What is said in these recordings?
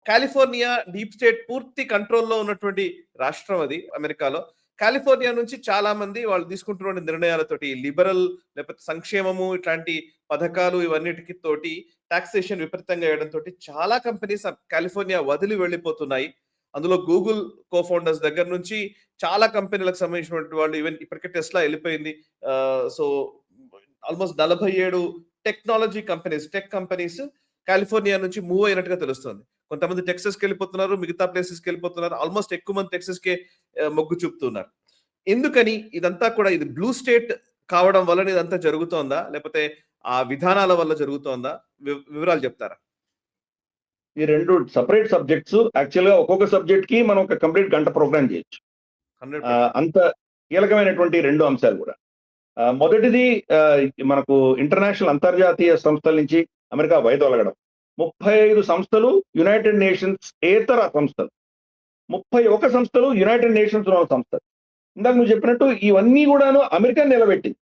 California deep state పూర్తి కంట్రోల్‌లో ఉన్నటువంటి రాష్ట్రం అది అమెరికాలో. కాలిఫోర్నియా నుంచి చాలా మంది వాళ్ళు తీసుకుంటున్న నిర్ణయాలతోటి లిబరల్ లేకపోతే సంక్షేమము ఇట్లాంటి పథకాలు ఇవన్నిటికి తోటి టాక్సేషన్ విపరీతంగా వేయడంతోటి చాలా కంపెనీస్ కాలిఫోర్నియా వదిలి వెళ్ళిపోతున్నాయి. అందులో గూగుల్ కో-ఫౌండర్స్ దగ్గర నుంచి చాలా కంపెనీలకు సంబంధించినటువంటి వాళ్ళు ఈవెన్ ఇప్పటికే టెస్లా వెళ్ళిపోయింది. So almost 47 technology companies, tech companies California నుంచి మూవ్ అయినట్టుగా తెలుస్తుంది. కొంతమంది టెక్సస్‌కి వెళ్ళిపోతున్నారు. మిగతా ప్లేసెస్‌కి వెళ్ళిపోతున్నారు. ఆల్మోస్ట్ ఎక్కువ మంది టెక్సస్‌కే మొగ్గు చూపుతున్నారు. ఎందుకని ఇదంతా కూడా ఇది బ్లూ స్టేట్ కావడం వలన ఇదంతా జరుగుతోందా? లేకపోతే ఆ విధానాల వల్ల జరుగుతోందా? వివరాలు చెప్తారా? ఈ 2 సెపరేట్ సబ్జెక్ట్స్. యాక్చువల్‌గా ఒక్కొక్క సబ్జెక్ట్‌కి మనం ఒక కంప్లీట్ గంట ప్రోగ్రామ్ చేయొచ్చు. 100% అంత కీలకమైనటువంటి 2 అంశాలు కూడా. మొదటిది మనకు ఇంటర్నేషనల్ అంతర్జాతీయ సంస్థల నుంచి అమెరికా వైదొలగడం. 35 సంస్థలు యునైటెడ్ నేషన్స్ ఏతర సంస్థలు. 31 సంస్థలు యునైటెడ్ నేషన్స్ ఉన్న సంస్థలు. ఇందాక నువ్వు చెప్పినట్టు ఇవన్నీ కూడాను అమెరికా నిలబెట్టింది.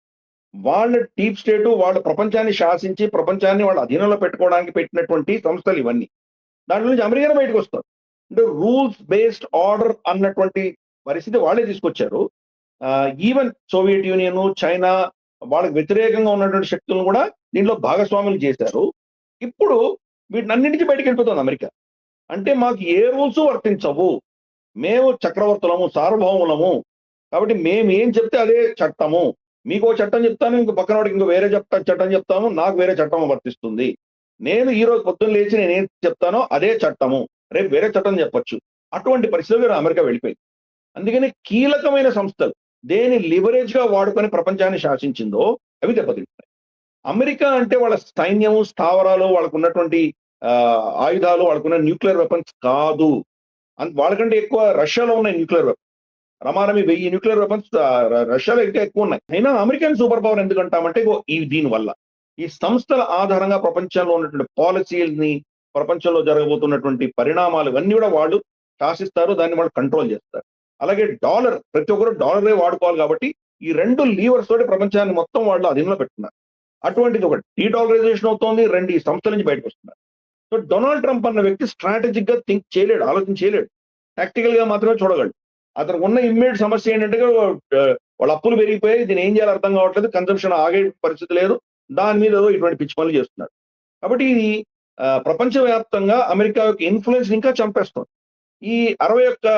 వాళ్ళ డీప్ స్టేట్ వాళ్ళ ప్రపంచాన్ని శాసించి ప్రపంచాన్ని వాళ్ళ అధీనంలో పెట్టుకోవడానికి పెట్టినటువంటి సంస్థలు ఇవన్నీ. దాంట్లో నుంచి అమెరికా బయటకు వస్తారు. అంటే రూల్స్ బేస్డ్ ఆర్డర్ అన్నటువంటి పరిస్థితి వాళ్ళే తీసుకొచ్చారు. ఈవెన్ సోవియట్ యూనియన్, చైనా వాళ్ళకి వ్యతిరేకంగా ఉన్నటువంటి శక్తులను కూడా దీంట్లో భాగస్వాములు చేశారు. ఇప్పుడు వీటినన్నింటికి బయటకు వెళ్ళిపోతుంది అమెరికా. అంటే మాకు ఏ రూల్స్ వర్తించవు, మేము చక్రవర్తులము, సార్వభౌములము, కాబట్టి మేము ఏం చెప్తే అదే చట్టము. మీకు ఒక చట్టం చెప్తాను, ఇంకో పక్కన వాడికి ఇంకో వేరే చట్టం చెప్తాము, నాకు వేరే చట్టం వర్తిస్తుంది. నేను ఈ రోజు పొద్దున్న లేచి నేనేం చెప్తానో అదే చట్టము, రేపు వేరే చట్టం చెప్పొచ్చు. అటువంటి పరిస్థితుల్లో అమెరికా వెళ్ళిపోయింది. అందుకని కీలకమైన సంస్థలు దేని లివరేజ్ గా వాడుకొని ప్రపంచాన్ని శాసించిందో అవి దెబ్బతింటాయి. అమెరికా అంటే వాళ్ళ సైన్యము, స్థావరాలు, వాళ్ళకు ఉన్నటువంటి ఆయుధాలు, వాళ్ళకున్న న్యూక్లియర్ వెపన్స్ కాదు. వాళ్ళకంటే ఎక్కువ రష్యాలో ఉన్నాయి న్యూక్లియర్ వెపన్స్. రమారమి 1000 న్యూక్లియర్ వెపన్స్ రష్యాలో ఇంకా ఎక్కువ ఉన్నాయి. అయినా అమెరికన్ సూపర్ పవర్ ఎందుకంటామంటే దీని వల్ల ఈ సంస్థల ఆధారంగా ప్రపంచంలో ఉన్నటువంటి పాలసీల్ని, ప్రపంచంలో జరగబోతున్నటువంటి పరిణామాలు ఇవన్నీ కూడా వాళ్ళు శాసిస్తారు, దాన్ని వాళ్ళు కంట్రోల్ చేస్తారు. అలాగే డాలర్, ప్రతి ఒక్కరు డాలరే వాడుకోవాలి కాబట్టి ఈ 2 లీవర్స్ తోటి ప్రపంచాన్ని మొత్తం వాళ్ళు అధీనంలో పెట్టుకున్నారు. అటువంటిది ఒకటి డీడాలరైజేషన్ అవుతోంది, 2 ఈ సంస్థల నుంచి బయటకు వస్తున్నారు. సో డొనాల్డ్ ట్రంప్ అన్న వ్యక్తి స్ట్రాటజిక్ గా థింక్ చేయలేడు, ఆలోచన చేయలేడు, ప్రాక్టికల్ గా మాత్రమే చూడగలడు. అతనికి ఉన్న ఇమ్మీడియట్ సమస్య ఏంటంటే వాళ్ళ అప్పులు పెరిగిపోయి దీన్ని ఏం చేయాలో అర్థం కావట్లేదు, కన్సంప్షన్ ఆగే పరిస్థితి లేదు, దాని మీద ఇటువంటి పిచ్చి పనులు చేస్తున్నారు. కాబట్టి ఇది ప్రపంచవ్యాప్తంగా అమెరికా యొక్క ఇన్ఫ్లుయెన్స్ ఇంకా చంపేస్తుంది. ఈ 61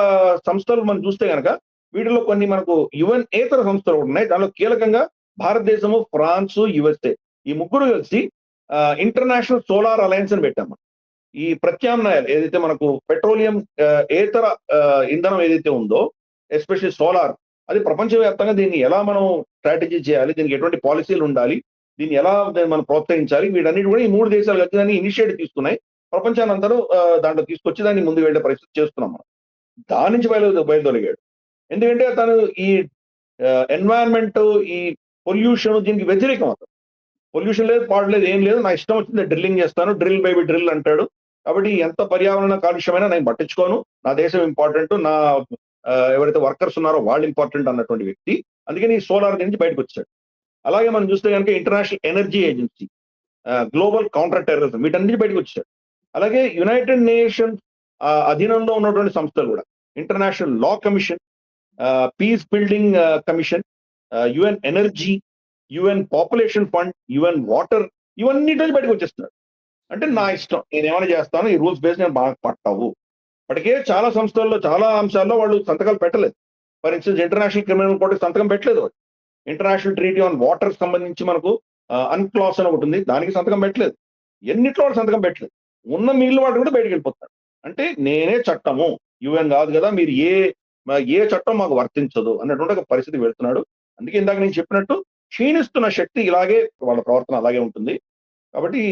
సంస్థలు మనం చూస్తే కనుక వీటిలో కొన్ని మనకు యుఎన్ ఏతర సంస్థలు ఉన్నాయి. దానిలో కీలకంగా భారతదేశము, ఫ్రాన్స్, యుఎస్ఏ ఈ ముగ్గురు కలిసి ఇంటర్నేషనల్ సోలార్ అలయన్స్ అని పెట్టాము. ఈ ప్రత్యామ్నాయాలు ఏదైతే మనకు పెట్రోలియం ఏతర ఇంధనం ఏదైతే ఉందో, ఎస్పెషల్లీ సోలార్, అది ప్రపంచవ్యాప్తంగా దీన్ని ఎలా మనం స్ట్రాటజీ చేయాలి, దీనికి ఎటువంటి పాలసీలు ఉండాలి, దీన్ని ఎలా మనం ప్రోత్సహించాలి, వీటన్నిటి కూడా ఈ 3 దేశాలు కలిసి దాన్ని ఇనిషియేటివ్ తీసుకున్నాయి. ప్రపంచాన్ని అందరూ దాంట్లో తీసుకొచ్చి దాన్ని ముందుకు వెళ్లే పరిస్థితి చేస్తున్నాం మనం. దాని నుంచి బయలుదొలిగాడు. ఎందుకంటే తను ఈ ఎన్వైరన్మెంట్, ఈ పొల్యూషన్ దీనికి వ్యతిరేకం. అతను పొల్యూషన్ లేదు, పాడలేదు, ఏం లేదు, నా ఇష్టం వచ్చింది డ్రిల్లింగ్ చేస్తాను, డ్రిల్ బేబీ డ్రిల్ అంటాడు. కాబట్టి ఎంత పర్యావరణ కాలుష్యమైనా నేను పట్టించుకోను, నా దేశం ఇంపార్టెంట్, నా ఎవరైతే వర్కర్స్ ఉన్నారో వాళ్ళు ఇంపార్టెంట్ అన్నటువంటి వ్యక్తి. అందుకని ఈ సోలార్ నుంచి బయటకు వచ్చాడు. అలాగే మనం చూస్తే కనుక international energy agency, global counter terrorism, వీటన్నిటి బయటకు వచ్చాడు. అలాగే యునైటెడ్ నేషన్స్ అధీనంలో ఉన్నటువంటి సంస్థలు కూడా, International Law Commission, Peace Building Commission, UN Energy, UN Population Fund, UN Water, ఇవన్నీ బయటకు వచ్చేస్తున్నారు. అంటే నా ఇష్టం, నేను ఏమైనా చేస్తాను, ఈ రూల్స్ బేస్ నేను బాగా పట్టవు. ఇప్పటికే చాలా సంస్థల్లో చాలా అంశాల్లో వాళ్ళు సంతకాలు పెట్టలేదు. ఫర్ ఇన్స్టెన్స్ ఇంటర్నేషనల్ క్రిమినల్ కోర్టుకి సంతకం పెట్టలేదు వాళ్ళు. ఇంటర్నేషనల్ ట్రీటీ ఆన్ వాటర్ సంబంధించి మనకు అన్క్లాస్ అని ఒకటి ఉంది, దానికి సంతకం పెట్టలేదు. ఎన్నిట్లో వాళ్ళు సంతకం పెట్టలేదు. ఉన్న మిగిలిన వాటి కూడా బయటకు వెళ్ళిపోతారు. అంటే నేనే చట్టము, యుఎన్ కాదు కదా, మీరు ఏ చట్టం మాకు వర్తించదు అన్నటువంటి ఒక పరిస్థితి వెళ్తున్నాడు. అందుకే ఇందాక నేను చెప్పినట్టు క్షీణిస్తున్న శక్తి ఇలాగే, వాళ్ళ ప్రవర్తన అలాగే ఉంటుంది. కాబట్టి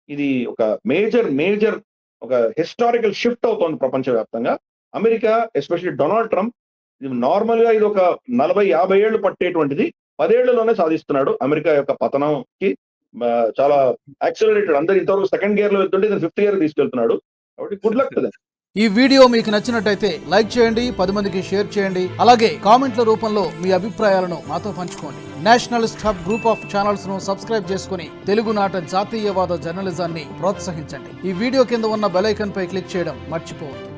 ఇది ఒక మేజర్ ఒక హిస్టారికల్ షిఫ్ట్ అవుతోంది ప్రపంచవ్యాప్తంగా. అమెరికా, ఎస్పెషల్లీ డొనాల్డ్ ట్రంప్, ఇది నార్మల్ గా ఇది ఒక 40-50 ఏళ్లు పట్టేటువంటిది 10 ఏళ్లలోనే సాధిస్తున్నాడు. అమెరికా యొక్క పతనంకి చాలా యాక్సిలరేటెడ్. అందరు ఇంతవరకు సెకండ్ గేర్ లో వెళ్తుంటే 5th గేర్ తీసుకెళ్తున్నాడు. కాబట్టి గుడ్ లక్ టు దెమ్. ఈ వీడియో మీకు నచ్చినట్టయితే లైక్ చేయండి, 10 మందికి షేర్ చేయండి. అలాగే కామెంట్ల రూపంలో మీ అభిప్రాయాలను మాతో పంచుకోండి. Nationalist hub group of channels ను సబ్స్క్రైబ్ చేసుకుని తెలుగునాట జాతీయవాద జర్నలిజాన్ని ప్రోత్సహించండి. ఈ వీడియో కింద ఉన్న బెల్ ఐకాన్ పై క్లిక్ చేయడం మర్చిపోవద్దు.